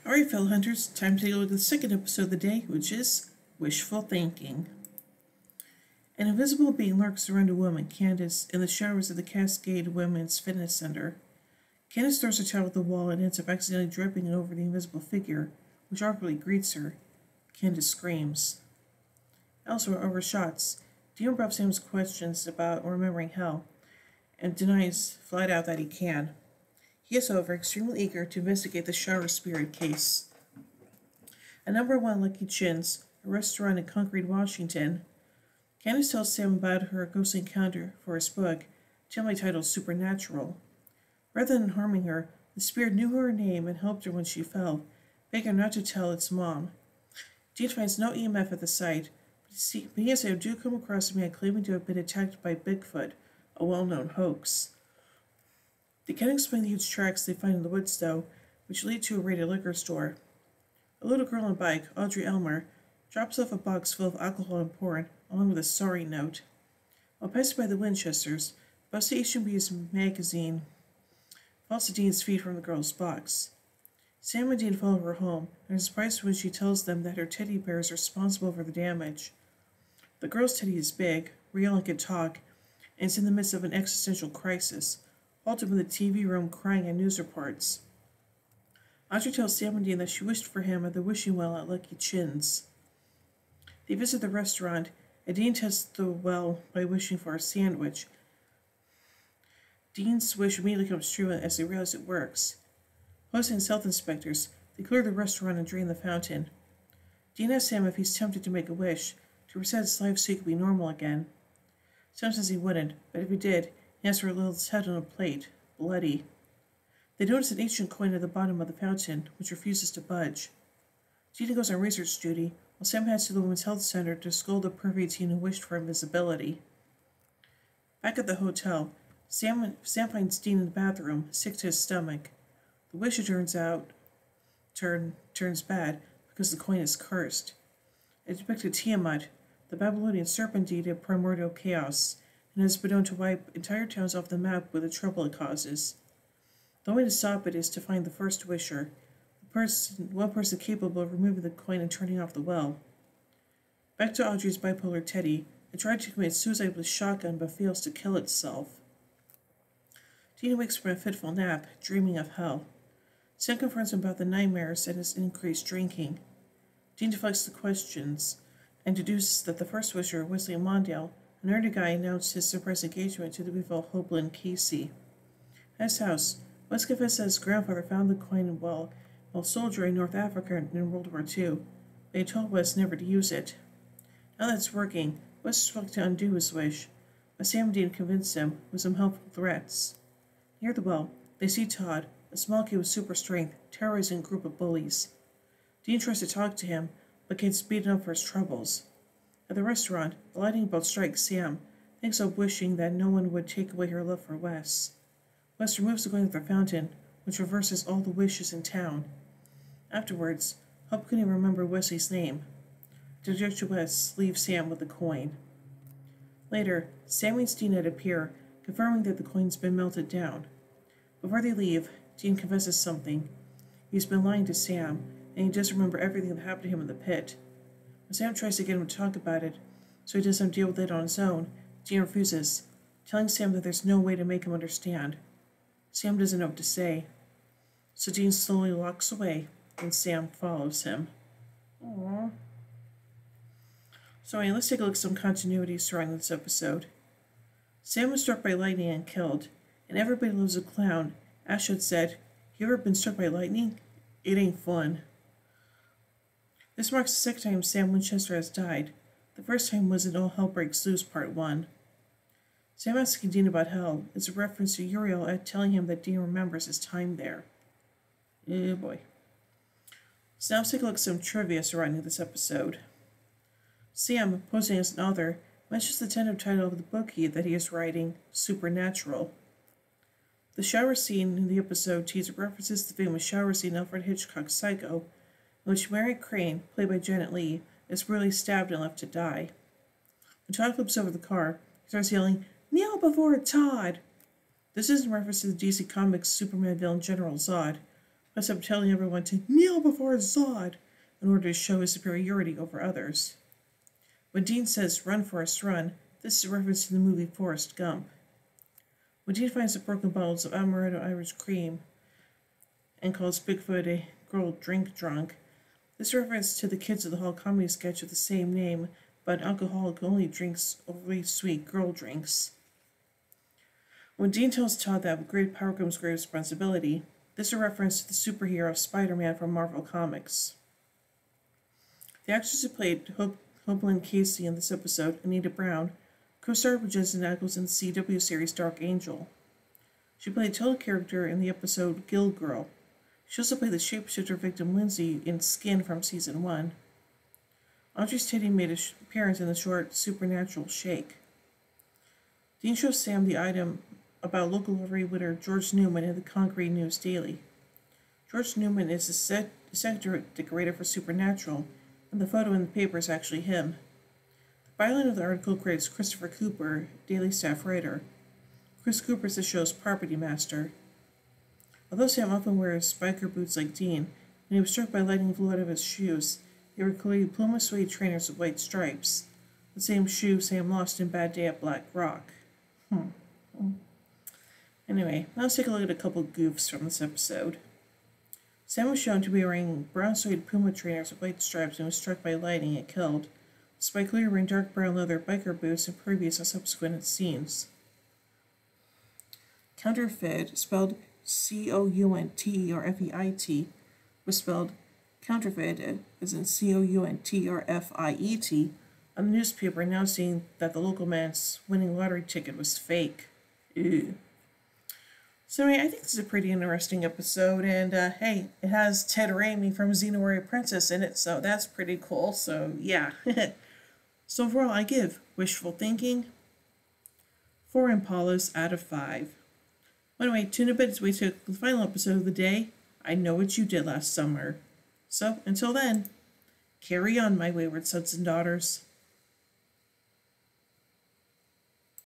Alright, fellow hunters, time to take a look at the second episode of the day, which is Wishful Thinking. An invisible being lurks around a woman, Candace, in the showers of the Cascade Women's Fitness Center. Candace throws her towel at the wall and ends up accidentally dripping it over the invisible figure, which awkwardly greets her. Candace screams. Elsewhere, over shots, Dean improves Sam's questions about remembering hell, and denies flat out that he can. He is, however, extremely eager to investigate the shower spirit case. At number 1 Lucky Chin's, a restaurant in Concord, Washington, Candace tells Sam about her ghostly encounter for his book, timely titled Supernatural. Rather than harming her, the spirit knew her name and helped her when she fell, begging her not to tell its mom. Dean finds no EMF at the site, but he and Sam do come across a man claiming to have been attacked by Bigfoot, a well-known hoax. They can't explain the huge tracks they find in the woods, though, which lead to a raided liquor store. A little girl on a bike, Audrey Elmer, drops off a box full of alcohol and porn, along with a sorry note. While passing by the Winchesters, Bus H&B's magazine falls to Dean's feet from the girl's box. Sam and Dean follow her home, and are surprised when she tells them that her teddy bear is responsible for the damage. The girl's teddy is big, real and can talk, and is in the midst of an existential crisis, halted in the TV room crying at news reports. Audrey tells Sam and Dean that she wished for him at the wishing well at Lucky Chin's. They visit the restaurant, and Dean tests the well by wishing for a sandwich. Dean's wish immediately comes true as they realize it works. Posting as health inspectors, they clear the restaurant and drain the fountain. Dean asks Sam if he's tempted to make a wish, to reset his life so he could be normal again. Sam says he wouldn't, but if he did, he asks for a little head on a plate, bloody. They notice an ancient coin at the bottom of the fountain, which refuses to budge. Dean goes on research duty, while Sam heads to the Women's Health Center to scold the pervy teen who wished for invisibility. Back at the hotel, Sam finds Dean in the bathroom, sick to his stomach. The wish, it turns out, turns bad because the coin is cursed. It depicted Tiamat, the Babylonian serpent deity of primordial chaos, and has been known to wipe entire towns off the map with the trouble it causes. The only way to stop it is to find the first wisher, one person capable of removing the coin and turning off the well. Back to Audrey's bipolar teddy, it tried to commit suicide with a shotgun but fails to kill itself. Dean wakes from a fitful nap, dreaming of hell. Sam confronts him about the nightmares and his increased drinking. Dean deflects the questions and deduces that the first wisher, Wesley Mondale, an nerdy guy, announced his surprise engagement to the beautiful Hopeland Casey. At his house, Wes confessed that his grandfather found the coin while soldiering in North Africa in World War II, but he told Wes never to use it. Now that it's working, Wes is trying to undo his wish, but Sam and Dean convinced him with some helpful threats. Near the well, they see Todd, a small kid with super strength, terrorizing a group of bullies. Dean tries to talk to him, but gets beaten up for his troubles. At the restaurant, a lightning bolt strikes Sam, thinks of wishing that no one would take away her love for Wes. Wes removes the coin of the fountain, which reverses all the wishes in town. Afterwards, Hope couldn't even remember Wesley's name. Dejected Wes leaves Sam with the coin. Later, Sam meets Dean at a pier, confirming that the coin's been melted down. Before they leave, Dean confesses something. He's been lying to Sam, and he does remember everything that happened to him in the pit. When Sam tries to get him to talk about it, so he doesn't deal with it on his own, Dean refuses, telling Sam that there's no way to make him understand. Sam doesn't know what to say, so Dean slowly walks away, and Sam follows him. Aww. So let's take a look at some continuity surrounding this episode. Sam was struck by lightning and killed, and everybody loves a clown. Ashwood said, "You ever been struck by lightning? It ain't fun." This marks the second time Sam Winchester has died. The first time was in All Hell Breaks Loose Part 1. Sam asking Dean about hell is a reference to Uriel at telling him that Dean remembers his time there. Oh boy. So now let's take a look at some trivia surrounding this episode. Sam, posing as an author, mentions the tentative title of the book that he is writing, Supernatural. The shower scene in the episode teaser references the famous shower scene in Alfred Hitchcock's Psycho, in which Mary Crane, played by Janet Leigh, is brutally stabbed and left to die. When Todd flips over the car, he starts yelling, "Kneel before Todd!" This is in reference to the DC Comics Superman villain General Zod, plus up telling everyone to kneel before Zod in order to show his superiority over others. When Dean says, "Run, Forrest, run," this is a reference to the movie Forrest Gump. When Dean finds the broken bottles of Amaretto Irish cream and calls Bigfoot a girl drink drunk, this reference to the Kids of the Hall comedy sketch of the same name, but an alcoholic who only drinks overly sweet girl drinks. When Dean tells Todd that with great power comes great responsibility, this is a reference to the superhero Spider-Man from Marvel Comics. The actress who played Hopeland Casey in this episode, Anita Brown, co-starred with Jensen Ackles in the CW series Dark Angel. She played a title character in the episode Guild Girl. She also played the shapeshifter victim Lindsay in Skin from Season 1. Audrey Stady made an appearance in the short Supernatural Shake. Dean shows Sam the item about local lottery winner George Newman in the Concrete News Daily. George Newman is the set decorator for Supernatural, and the photo in the paper is actually him. The byline of the article credits Christopher Cooper, Daily staff writer. Chris Cooper is the show's property master. Although Sam often wears biker boots like Dean, when he was struck by lightning flew out of his shoes, they were clearly Puma suede trainers with white stripes, the same shoe Sam lost in Bad Day at Black Rock. Anyway, now let's take a look at a couple goofs from this episode. Sam was shown to be wearing brown suede Puma trainers with white stripes and was struck by lightning and killed, despite clearly wearing dark brown leather biker boots in previous and subsequent scenes. Counterfeit, spelled C-O-U-N-T or F-E-I-T, was spelled counterfeit, as in C-O-U-N-T or F-I-E-T, on the newspaper announcing that the local man's winning lottery ticket was fake. Ew. So anyway, I think this is a pretty interesting episode, and hey, it has Ted Raimi from Xena Warrior Princess in it, so that's pretty cool, so yeah. So overall, I give Wishful Thinking 4 Impalas out of 5. Anyway, tune in as we take the final episode of the day, I Know What You Did Last Summer. So, until then, carry on, my wayward sons and daughters.